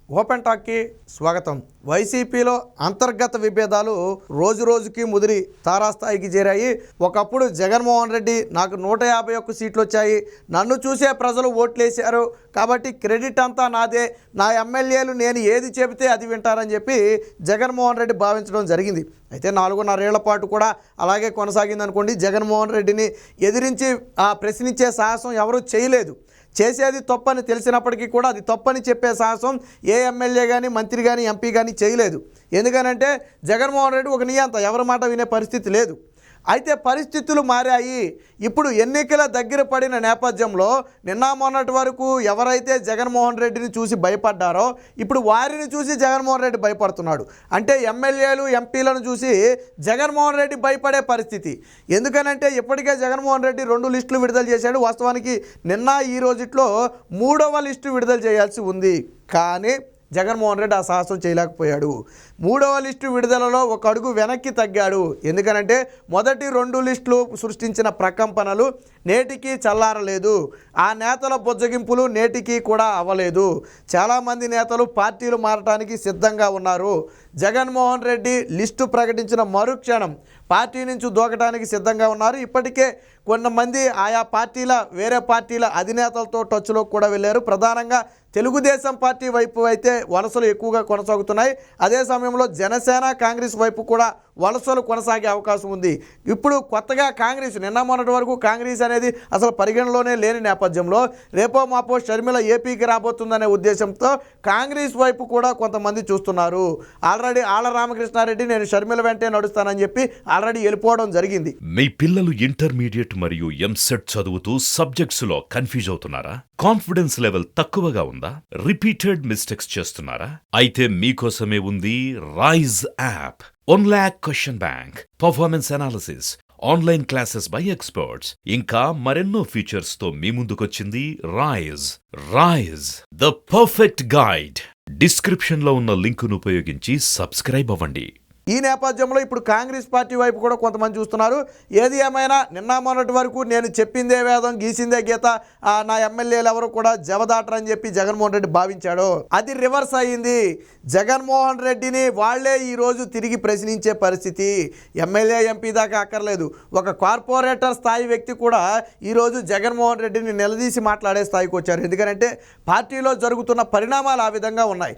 Open టాక్కి స్వాగతం. వైసీపీలో అంతర్గత విభేదాలు రోజు రోజుకి ముదిరి తారాస్థాయికి చేరాయి. ఒకప్పుడు జగన్మోహన్ రెడ్డి నాకు 151 సీట్లు వచ్చాయి, నన్ను చూసే ప్రజలు ఓట్లేశారు కాబట్టి క్రెడిట్ అంతా నాదే, నా ఎమ్మెల్యేలు నేను ఏది చెబితే అది వింటారని చెప్పి జగన్మోహన్ రెడ్డి భావించడం జరిగింది. అయితే 4.5 ఏళ్ల పాటు కూడా అలాగే కొనసాగింది అనుకోండి. జగన్మోహన్ రెడ్డిని ఎదిరించి ప్రశ్నించే సాహసం ఎవరూ చేయలేదు. చేసేది తప్పని తెలిసినప్పటికీ కూడా అది తప్పని చెప్పే సాహసం ఏ ఎమ్మెల్యే కానీ, మంత్రి కానీ, ఎంపీ కానీ చేయలేదు. ఎందుకనంటే జగన్మోహన్ రెడ్డి ఒక నియంత, ఎవరి మాట వినే పరిస్థితి లేదు. అయితే పరిస్థితులు మారాయి. ఇప్పుడు ఎన్నికల దగ్గర పడిన నేపథ్యంలో నిన్న మొన్నటి వరకు ఎవరైతే జగన్మోహన్ రెడ్డిని చూసి భయపడ్డారో ఇప్పుడు వారిని చూసి జగన్మోహన్ రెడ్డి భయపడుతున్నాడు. అంటే ఎమ్మెల్యేలు, ఎంపీలను చూసి జగన్మోహన్ రెడ్డి భయపడే పరిస్థితి. ఎందుకనంటే ఇప్పటికే జగన్మోహన్ రెడ్డి 2 లిస్టులు విడుదల చేశాడు. వాస్తవానికి నిన్న ఈ రోజుట్లో 3వ లిస్టు విడుదల చేయాల్సి ఉంది. కానీ జగన్మోహన్ రెడ్డి ఆ సాహసం చేయలేకపోయాడు. 3వ లిస్టు విడుదలలో ఒక అడుగు వెనక్కి తగ్గాడు. ఎందుకనంటే మొదటి 2 లిస్టులు సృష్టించిన ప్రకంపనలు నేటికి చల్లారలేదు. ఆ నేతల బుజ్జగింపులు నేటికి కూడా అవ్వలేదు. చాలామంది నేతలు పార్టీలు మారటానికి సిద్ధంగా ఉన్నారు. జగన్మోహన్ రెడ్డి లిస్టు ప్రకటించిన మరుక్షణం పార్టీ నుంచి దూకటానికి సిద్ధంగా ఉన్నారు. ఇప్పటికే కొంతమంది ఆయా పార్టీల వేరే పార్టీల అధినేతలతో టచ్లో కూడా వెళ్ళారు. ప్రధానంగా తెలుగుదేశం పార్టీ వైపు అయితే వలసలు ఎక్కువగా కొనసాగుతున్నాయి. అదే సమయంలో జనసేన, కాంగ్రెస్ వైపు కూడా వలసలు కొనసాగే అవకాశం ఉంది. ఇప్పుడు కొత్తగా కాంగ్రెస్, నిన్న మొన్నటి వరకు కాంగ్రెస్ అనేది అసలు పరిగణలోనే లేని నేపథ్యంలో రేపో మాపో షర్మిల ఏపీకి రాబోతుందనే ఉద్దేశంతో కాంగ్రెస్ వైపు కూడా కొంతమంది చూస్తున్నారు. ఆల్రెడీ ఆళ్ల రామకృష్ణారెడ్డి నేను షర్మిల వెంటే నడుస్తానని చెప్పి ఆల్రెడీ వెళ్ళిపోవడం జరిగింది. మీ పిల్లలు ఇంటర్మీడియట్ మరియు ఎంసెట్ చదువుతూ సబ్జెక్ట్స్ లో కన్ఫ్యూజ్ అవుతున్నారా? కాన్ఫిడెన్స్ లెవెల్ తక్కువగా ఉందా? రిపీటెడ్ మిస్టేక్స్ చేస్తున్నారా? అయితే మీకోసమే ఉంది Rise app. 1 lakh question bank, performance analysis, online classes by experts, ఇంకా మరెన్నో ఫీచర్స్ తో మీ ముందుకొచ్చింది Rise the perfect guide. Description లో ఉన్న లింకును ఉపయోగించి సబ్స్క్రైబ్ అవ్వండి. ఈ నేపథ్యంలో ఇప్పుడు కాంగ్రెస్ పార్టీ వైపు కూడా కొంతమంది చూస్తున్నారు. ఏది ఏమైనా నిన్న మొన్నటి వరకు నేను చెప్పిందే వేదం, గీసిందే గీత, నా ఎమ్మెల్యేలు ఎవరు కూడా జవదాటరని చెప్పి జగన్మోహన్ రెడ్డి భావించాడు. అది రివర్స్ అయ్యింది. జగన్మోహన్ రెడ్డిని వాళ్లే ఈరోజు తిరిగి ప్రశ్నించే పరిస్థితి. ఎమ్మెల్యే, ఎంపీ దాకా అక్కర్లేదు, ఒక కార్పొరేటర్ స్థాయి వ్యక్తి కూడా ఈరోజు జగన్మోహన్ రెడ్డిని నిలదీసి మాట్లాడే స్థాయికి వచ్చారు. ఎందుకంటే పార్టీలో జరుగుతున్న పరిణామాలు ఆ విధంగా ఉన్నాయి.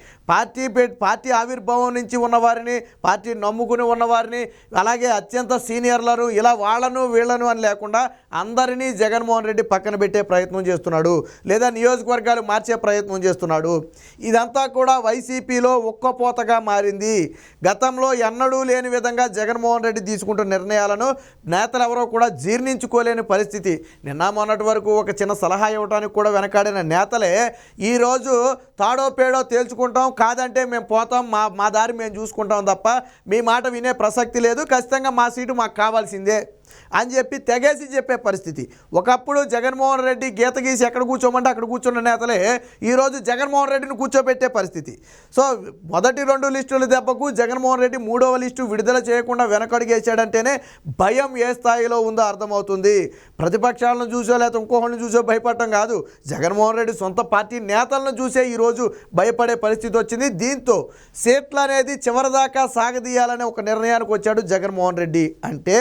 పార్టీ ఆవిర్భావం నుంచి ఉన్నవారిని, పార్టీ నమ్ముకుని ఉన్నవారిని, అలాగే అత్యంత సీనియర్లను, ఇలా వాళ్ళను వీళ్లను అని లేకుండా అందరినీ జగన్మోహన్ రెడ్డి పక్కన పెట్టే ప్రయత్నం చేస్తున్నాడు, లేదా నియోజకవర్గాలు మార్చే ప్రయత్నం చేస్తున్నాడు. ఇదంతా కూడా వైసీపీలో ఉక్కపోతగా మారింది. గతంలో ఎన్నడూ లేని విధంగా జగన్మోహన్ రెడ్డి తీసుకుంటున్న నిర్ణయాలను నేతలు ఎవరో కూడా జీర్ణించుకోలేని పరిస్థితి. నిన్న మొన్నటి వరకు ఒక చిన్న సలహా ఇవ్వడానికి కూడా వెనకాడిన నేతలే ఈరోజు తాడో పేడో తేల్చుకుంటాం, కాదంటే మేము పోతాం, మా దారి మేము చూసుకుంటాం తప్ప మీ మాట వినే ప్రసక్తి లేదు, ఖచ్చితంగా మా సీటు మాకు కావాల్సిందే అని చెప్పి తెగేసి చెప్పే పరిస్థితి. ఒకప్పుడు జగన్మోహన్ రెడ్డి గీత గీసి ఎక్కడ కూర్చోమంటే అక్కడ కూర్చున్న నేతలే ఈరోజు జగన్మోహన్ రెడ్డిని కూర్చోబెట్టే పరిస్థితి. సో మొదటి 2 లిస్టుల దెబ్బకు జగన్మోహన్ రెడ్డి 3వ లిస్టు విడుదల చేయకుండా వెనకడుగేసాడంటేనే భయం ఏ స్థాయిలో ఉందో అర్థమవుతుంది. ప్రతిపక్షాలను చూసో లేకపోతే ఇంకోహళ్ళని చూసో భయపడటం కాదు, జగన్మోహన్ రెడ్డి సొంత పార్టీ నేతలను చూసే ఈరోజు భయపడే పరిస్థితి వచ్చింది. దీంతో సీట్లు అనేది చివరిదాకా సాగదీయాలనే ఒక నిర్ణయానికి వచ్చాడు జగన్మోహన్ రెడ్డి. అంటే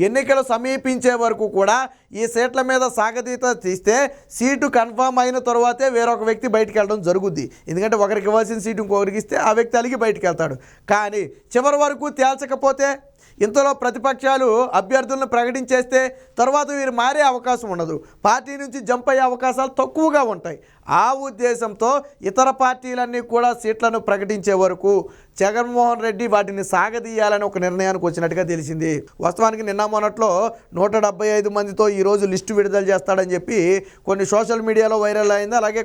ఎన్నికలు సమీపించే వరకు కూడా ఈ సీట్ల మీద సాగదీత తీస్తే సీటు కన్ఫామ్ అయిన తర్వాతే వేరొక వ్యక్తి బయటికి వెళ్ళడం జరుగుద్ది. ఎందుకంటే ఒకరికి ఇవ్వాల్సిన సీటు ఇంకొకరికి ఇస్తే ఆ వ్యక్తి అలిగి బయటికి వెళ్తాడు. కానీ చివరి వరకు తేల్చకపోతే, ఇంతలో ప్రతిపక్షాలు అభ్యర్థులను ప్రకటించేస్తే తర్వాత వీరు మారే అవకాశం ఉండదు, పార్టీ నుంచి జంప్ అయ్యే అవకాశాలు తక్కువగా ఉంటాయి. ఆ ఉద్దేశంతో ఇతర పార్టీలన్నీ కూడా సీట్లను ప్రకటించే వరకు జగన్మోహన్ రెడ్డి వాటిని సాగదీయాలని ఒక నిర్ణయానికి వచ్చినట్టుగా తెలిసింది. వాస్తవానికి నిన్న మొన్నట్లో 175 మందితో ఈరోజు లిస్టు విడుదల చేస్తాడని చెప్పి కొన్ని సోషల్ మీడియాలో వైరల్ అయింది. అలాగే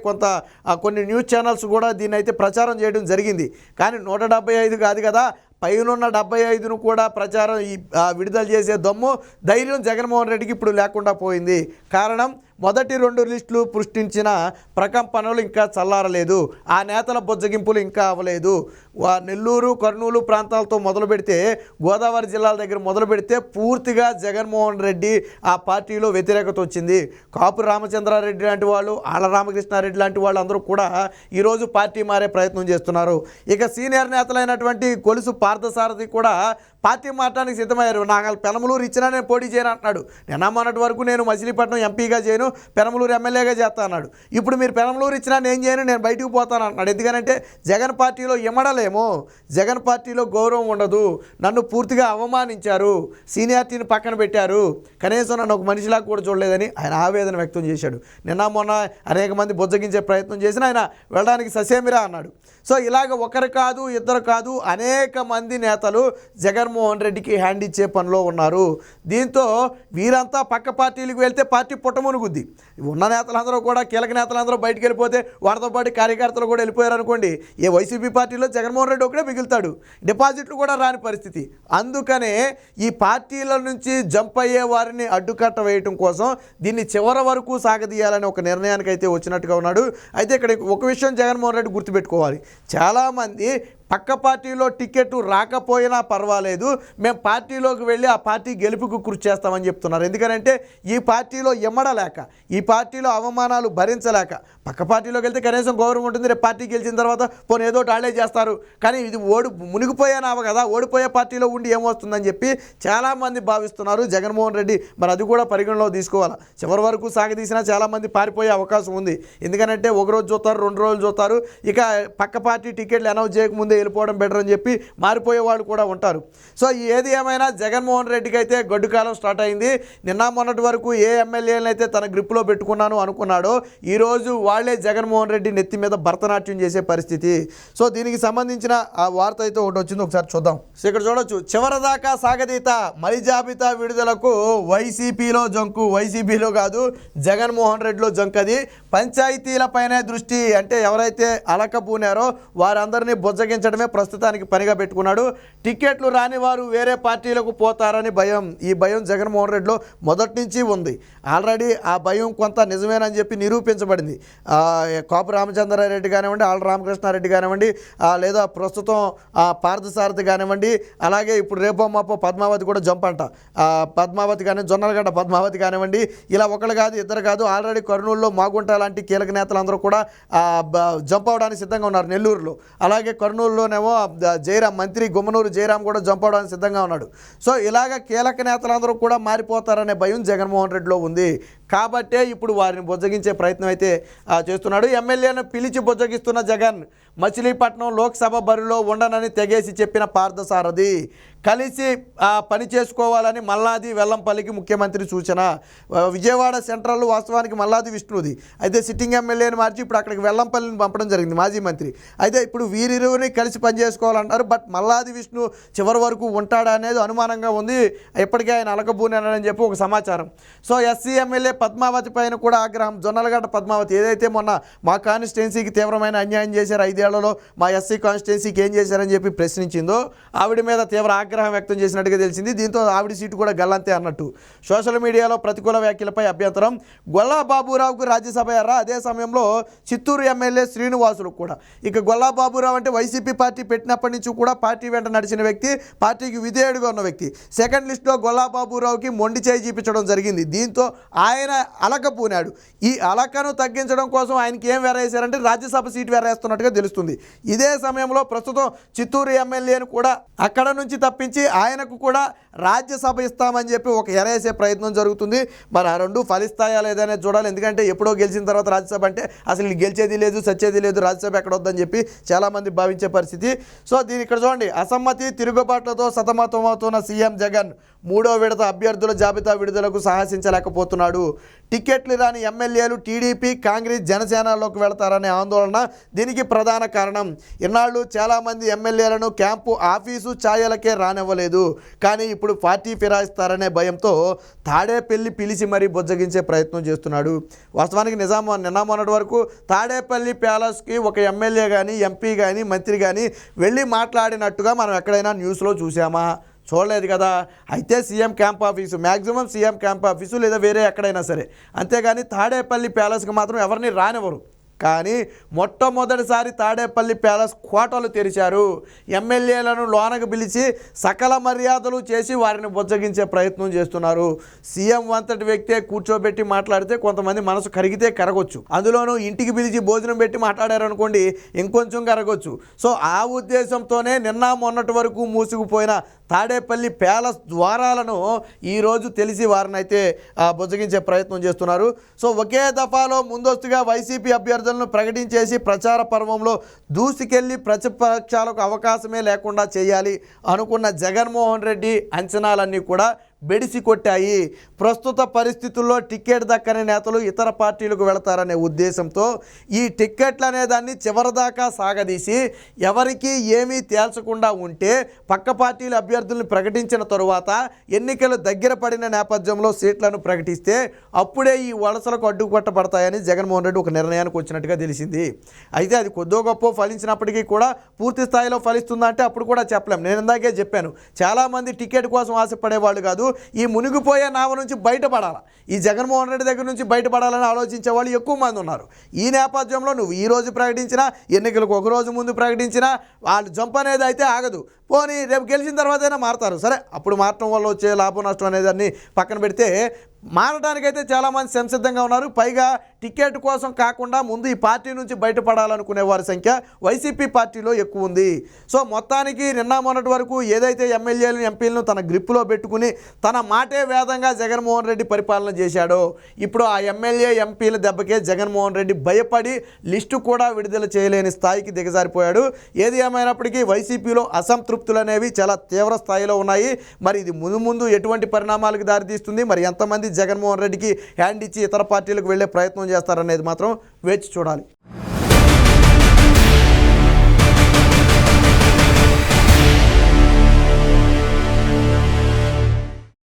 కొన్ని న్యూస్ ఛానల్స్ కూడా దీన్ని అయితే ప్రచారం చేయడం జరిగింది. కానీ 175 కాదు కదా, పైనున్న 75ను కూడా ప్రచారం విడుదల చేసే దమ్ము, ధైర్యం జగన్మోహన్ రెడ్డికి ఇప్పుడు లేకుండా పోయింది. కారణం మొదటి 2 లిస్టులు సృష్టించిన ప్రకంపనలు ఇంకా చల్లారలేదు. ఆ నేతల బుజ్జగింపులు ఇంకా అవ్వలేదు. నెల్లూరు, కర్నూలు ప్రాంతాలతో మొదలు పెడితే, గోదావరి జిల్లాల దగ్గర మొదలు పెడితే పూర్తిగా జగన్మోహన్ రెడ్డి ఆ పార్టీలో వ్యతిరేకత వచ్చింది. కాపు రామచంద్రారెడ్డి లాంటి వాళ్ళు, ఆళ్ల రామకృష్ణారెడ్డి లాంటి వాళ్ళు అందరూ కూడా ఈరోజు పార్టీ మారే ప్రయత్నం చేస్తున్నారు. ఇక సీనియర్ నేతలైనటువంటి కొలుసు పార్థసారథి కూడా పార్టీ మారడానికి సిద్ధమయ్యారు. నాకు పెనమలూరు ఇచ్చినా నేను పోటీ చేయను అంటున్నాడు. నిన్న మొన్నటి వరకు నేను మచిలీపట్నం ఎంపీగా చేయను, పెనమలూరు ఎమ్మెల్యేగా చేస్తా అన్నాడు. ఇప్పుడు మీరు పెనమలూరు ఇచ్చినా నేను చేయను, నేను బయటకు పోతాను అంటున్నాడు. ఎందుకంటే జగన్ పార్టీలో ఇమ్మడలేమో, జగన్ పార్టీలో గౌరవం ఉండదు, నన్ను పూర్తిగా అవమానించారు, సీనియారిటీని పక్కన పెట్టారు, కనీసం నన్ను ఒక మనిషిలా కూడా చూడలేదని ఆయన ఆవేదన వ్యక్తం చేశాడు. నిన్న మొన్న అనేక మంది బుజ్జగించే ప్రయత్నం చేసిన ఆయన వెళ్ళడానికి ససేమిరా అన్నాడు. సో ఇలాగ ఒకరు కాదు, ఇద్దరు కాదు, అనేక మంది నేతలు జగన్మోహన్ రెడ్డికి హ్యాండ్ ఇచ్చే పనిలో ఉన్నారు. దీంతో వీరంతా పక్క పార్టీలకు వెళ్తే పార్టీ పుట్టమునుగుద్ది. ఉన్న నేతలందరూ కూడా, కీలక నేతలందరూ బయటికి వెళ్ళిపోతే వారితో పాటు కార్యకర్తలు కూడా వెళ్ళిపోయారు అనుకోండి, ఏ వైసీపీ పార్టీలో జగన్మోహన్ రెడ్డి ఒకటే మిగులుతాడు, డిపాజిట్లు కూడా రాని పరిస్థితి. అందుకనే ఈ పార్టీల నుంచి జంప్ అయ్యే వారిని అడ్డుకట్ట వేయటం కోసం దీన్ని చివరి వరకు సాగదీయాలని ఒక నిర్ణయానికి అయితే వచ్చినట్టుగా ఉన్నాడు. అయితే ఇక్కడ ఒక విషయం జగన్మోహన్ రెడ్డి గుర్తుపెట్టుకోవాలి, చాలామంది పక్క పార్టీలో టికెట్ రాకపోయినా పర్వాలేదు, మేము పార్టీలోకి వెళ్ళి ఆ పార్టీ గెలుపుకు కృషి చేస్తామని చెప్తున్నారు. ఎందుకంటే ఈ పార్టీలో ఇమ్మడలేక, ఈ పార్టీలో అవమానాలు భరించలేక, పక్క పార్టీలోకి వెళ్తే కనీసం గౌరవం ఉంటుంది, రేపు పార్టీ గెలిచిన తర్వాత పోనీ ఏదో టాళే చేస్తారు, కానీ ఇది మునిగిపోయానావ కదా, ఓడిపోయే పార్టీలో ఉండి ఏమొస్తుందని చెప్పి చాలామంది భావిస్తున్నారు. జగన్మోహన్ రెడ్డి మరి అది కూడా పరిగణలో తీసుకోవాలి. చివరి వరకు సాగదీసినా చాలామంది పారిపోయే అవకాశం ఉంది. ఎందుకంటే ఒక రోజు చూస్తారు, 2 రోజులు చూస్తారు, ఇక పక్క పార్టీ టికెట్లు అనౌన్స్ చేయకముందే వెళ్ళిపోవడం బెటర్ అని చెప్పి మారిపోయే వాళ్ళు కూడా ఉంటారు. సో ఏది ఏమైనా జగన్మోహన్ రెడ్డికి అయితే గడ్డు కాలం స్టార్ట్ అయింది. నిన్న మొన్నటి వరకు ఏ ఎమ్మెల్యేలను అయితే తన గ్రిప్లో పెట్టుకున్నాను అనుకున్నాడో, ఈరోజు వాళ్ళే జగన్మోహన్ రెడ్డి నెత్తి మీద భరతనాట్యం చేసే పరిస్థితి. సో దీనికి సంబంధించిన ఆ వార్త అయితే ఒకటి వచ్చింది, ఒకసారి చూద్దాం. సో ఇక్కడ చూడొచ్చు, చివరిదాకా సాగదీత, మలి జాబితా విడుదలకు వైసీపీలో జంకు, వైసీపీలో కాదు జగన్మోహన్ రెడ్డిలో జంకది. పంచాయతీలపైనే దృష్టి, అంటే ఎవరైతే అలకపూనారో వారందరినీ బుజ్జగించడమే ప్రస్తుతానికి పనిగా పెట్టుకున్నాడు. టికెట్లు రాని వారు వేరే పార్టీలకు పోతారని భయం, ఈ భయం జగన్మోహన్ రెడ్డిలో మొదటి నుంచి ఉంది. ఆల్రెడీ ఆ భయం కొంత నిజమేనని చెప్పి నిరూపించబడింది. కాపు రామచంద్రారెడ్డి కానివ్వండి, ఆళ్ల రామకృష్ణారెడ్డి కానివ్వండి, లేదా ప్రస్తుతం పార్థసారథి కానివ్వండి, అలాగే ఇప్పుడు రేపో మాపో పద్మావతి కూడా జంప్ అంట, పద్మావతి కానీ జొన్నలగడ్డ పద్మావతి కానివ్వండి, ఇలా ఒకళ్ళు కాదు ఇద్దరు కాదు, ఆల్రెడీ కర్నూలులో మాగుంట లాంటి కీలక నేతలందరూ కూడా జంప్ అవడానికి సిద్ధంగా ఉన్నారు నెల్లూరులో. అలాగే కర్నూలులోనేమో జయరాం, మంత్రి గుమ్మనూరు జయరాం కూడా జంప్ అవడానికి సిద్ధంగా ఉన్నాడు. సో ఇలాగ కీలక నేతలందరూ కూడా మారిపోతారనే భయం జగన్మోహన్ రెడ్డిలో ఉంది. కాబట్టే ఇప్పుడు వారిని బుజ్జగించే ప్రయత్నం అయితే చేస్తున్నాడు. ఎమ్మెల్యేను పిలిచి బుజ్జగిస్తున్న జగన్, మచిలీపట్నం లోక్సభ బరిలో ఉండనని తెగేసి చెప్పిన పార్థసారథి, కలిసి పని చేసుకోవాలని మల్లాది వెల్లంపల్లికి ముఖ్యమంత్రి సూచన. విజయవాడ సెంట్రల్ వాస్తవానికి మల్లాది విష్ణుది, అయితే సిట్టింగ్ ఎమ్మెల్యేని మార్చి ఇప్పుడు అక్కడికి వెల్లంపల్లిని పంపడం జరిగింది, మాజీ మంత్రి. అయితే ఇప్పుడు వీరిరువుని కలిసి పనిచేసుకోవాలంటారు. బట్ మల్లాది విష్ణు చివరి వరకు ఉంటాడా అనేది అనుమానంగా ఉంది. ఇప్పటికే ఆయన అలకబూనని చెప్పి ఒక సమాచారం. సో ఎస్సీ ఎమ్మెల్యే పద్మావతి పైన కూడా ఆగ్రహం. జొన్నలగడ్డ పద్మావతి ఏదైతే మొన్న మా కాన్స్టిట్యున్సీకి తీవ్రమైన అన్యాయం చేశారు, 5 ఏళ్లలో మా ఎస్సీ కాన్స్టిట్యున్సీకి ఏం చేశారని చెప్పి ప్రశ్నించిందో, ఆవిడ మీద తీవ్ర ఆగ్రహం వ్యక్తం చేసినట్టుగా తెలిసింది. దీంతో ఆవిడ సీటు కూడా గల్లంతే అన్నట్టు. సోషల్ మీడియాలో ప్రతికూల వ్యాఖ్యలపై అభ్యంతరం. గొల్లా బాబురావుకు రాజ్యసభ ఎర్ర. అదే సమయంలో చిత్తూరు ఎమ్మెల్యే శ్రీనివాసులు కూడా. ఇక గొల్లా బాబురావు అంటే వైసీపీ పార్టీ పెట్టినప్పటి నుంచి కూడా పార్టీ వెంట నడిచిన వ్యక్తి, పార్టీకి విధేయుడుగా ఉన్న వ్యక్తి. సెకండ్ లిస్టులో గొల్లా బాబురావుకి మొండి చేయి చూపించడం జరిగింది. దీంతో ఆయన అలకపూనాడు. ఈ అలకను తగ్గించడం కోసం ఆయనకి ఏం వేరేసారంటే రాజ్యసభ సీటు వేరేస్తున్నట్టుగా తెలుస్తుంది. ఇదే సమయంలో ప్రస్తుతం చిత్తూరు ఎమ్మెల్యేను కూడా అక్కడ నుంచి తప్పించి ఆయనకు కూడా రాజ్యసభ ఇస్తామని చెప్పి ఒక ఎరేసే ప్రయత్నం జరుగుతుంది. మరి ఆ రెండు ఫలిస్తాయా లేదనేది చూడాలి. ఎందుకంటే ఎప్పుడో గెలిచిన తర్వాత రాజ్యసభ అంటే అసలు గెలిచేది లేదు, సచ్చేది లేదు, రాజ్యసభ ఎక్కడ వద్దని చెప్పి చాలామంది భావించే పరిస్థితి. సో దీని ఇక్కడ చూడండి, అసమ్మతి తిరుగుబాట్లతో సతమతమవుతున్న సీఎం జగన్ 3వ విడత అభ్యర్థుల జాబితా విడుదలకు సాహసించలేకపోతున్నాడు. టికెట్లు రాని ఎమ్మెల్యేలు టీడీపీ, కాంగ్రెస్, జనసేనలోకి వెళతారనే ఆందోళన దీనికి ప్రధాన కారణం. ఇన్నాళ్ళు చాలామంది ఎమ్మెల్యేలను క్యాంపు ఆఫీసు ఛాయలకే రానివ్వలేదు. కానీ ఇప్పుడు పార్టీ ఫిరాయిస్తారనే భయంతో తాడేపల్లి పిలిచి మరీ బుజ్జగించే ప్రయత్నం చేస్తున్నాడు. వాస్తవానికి నిన్న మొన్నటి వరకు తాడేపల్లి ప్యాలెస్కి ఒక ఎమ్మెల్యే కానీ, ఎంపీ కానీ, మంత్రి కానీ వెళ్ళి మాట్లాడినట్టుగా మనం ఎక్కడైనా న్యూస్లో చూసామా? చూడలేదు కదా. అయితే CM camp office, maximum CM camp office లేదా వేరే ఎక్కడైనా సరే, అంతేగాని తాడేపల్లి ప్యాలెస్కి మాత్రం ఎవరిని రానివ్వరు. కానీ మొట్టమొదటిసారి తాడేపల్లి ప్యాలెస్ కోటలు తెరిచారు. ఎమ్మెల్యేలను లోనకు పిలిచి సకల మర్యాదలు చేసి వారిని బుజ్జగించే ప్రయత్నం చేస్తున్నారు. సీఎం వంతటి వ్యక్తే కూర్చోబెట్టి మాట్లాడితే కొంతమంది మనసు కరిగితే కరగొచ్చు, అందులోనూ ఇంటికి పిలిచి భోజనం పెట్టి మాట్లాడారనుకోండి ఇంకొంచెం కరగొచ్చు. సో ఆ ఉద్దేశంతోనే నిన్న మొన్నటి వరకు మూసుకుపోయిన తాడేపల్లి ప్యాలెస్ ద్వారాలను ఈరోజు తెలిసి వారిని అయితే బుజ్జగించే ప్రయత్నం చేస్తున్నారు. సో ఒకే దఫాలో ముందస్తుగా వైసీపీ అభ్యర్థులను ప్రకటించేసి ప్రచార పర్వంలో దూసుకెళ్లి ప్రతిపక్షాలకు అవకాశమే లేకుండా చేయాలి అనుకున్న జగన్మోహన్ రెడ్డి అంచనాలన్నీ కూడా బెడిసి కొట్టాయి. ప్రస్తుత పరిస్థితుల్లో టికెట్ దక్కని నేతలు ఇతర పార్టీలకు వెళతారనే ఉద్దేశంతో ఈ టిక్కెట్లు అనేదాన్ని చివరిదాకా సాగదీసి ఎవరికీ ఏమీ తేల్చకుండా ఉంటే పక్క పార్టీల అభ్యర్థులను ప్రకటించిన తరువాత ఎన్నికలు దగ్గర పడిన నేపథ్యంలో సీట్లను ప్రకటిస్తే అప్పుడే ఈ వలసలకు అడ్డుకొట్టబడతాయని జగన్మోహన్ రెడ్డి ఒక నిర్ణయానికి వచ్చినట్టుగా తెలిసింది. అయితే అది కొద్దో గొప్ప ఫలించినప్పటికీ కూడా పూర్తి స్థాయిలో ఫలిస్తుందంటే అప్పుడు కూడా చెప్పలేం. నేను ఇందాకే చెప్పాను, చాలామంది టికెట్ కోసం ఆశపడేవాళ్ళు కాదు, ఈ మునిగిపోయే నావ నుంచి బయటపడాలి, ఈ జగన్మోహన్ రెడ్డి దగ్గర నుంచి బయటపడాలని ఆలోచించే వాళ్ళు ఎక్కువ మంది ఉన్నారు. ఈ నేపథ్యంలో నువ్వు ఈ రోజు ప్రకటించినా, ఎన్నికలకు ఒక రోజు ముందు ప్రకటించినా వాళ్ళు జంప్ అనేది అయితే ఆగదు. పోనీ రేపు గెలిచిన తర్వాతైనా మారుతారు, సరే అప్పుడు మారటం వల్ల వచ్చే లాభం నష్టం అనేదాన్ని పక్కన పెడితే మారడానికైతే చాలామంది సంసిద్ధంగా ఉన్నారు. పైగా టికెట్ కోసం కాకుండా ముందు ఈ పార్టీ నుంచి బయటపడాలనుకునే వారి సంఖ్య వైసీపీ పార్టీలో ఎక్కువ ఉంది. సో మొత్తానికి నిన్న మొన్నటి వరకు ఏదైతే ఎమ్మెల్యేలను ఎంపీలను తన గ్రిప్పులో పెట్టుకుని తన మాటే వేదంగా జగన్మోహన్ రెడ్డి పరిపాలన చేశాడో, ఇప్పుడు ఆ ఎమ్మెల్యే ఎంపీల దెబ్బకే జగన్మోహన్ రెడ్డి భయపడి లిస్టు కూడా విడుదల చేయలేని స్థాయికి దిగజారిపోయాడు. ఏది ఏమైనప్పటికీ వైసీపీలో అసంతృప్తులు అనేవి చాలా తీవ్ర స్థాయిలో ఉన్నాయి. మరి ఇది ముందు ఎటువంటి పరిణామాలకు దారితీస్తుంది, మరి ఎంతమంది జగన్మోహన్ రెడ్డికి హ్యాండ్ ఇచ్చి ఇతర పార్టీలకు వెళ్ళే ప్రయత్నం చేస్తారనేది మాత్రం వేచి చూడాలి.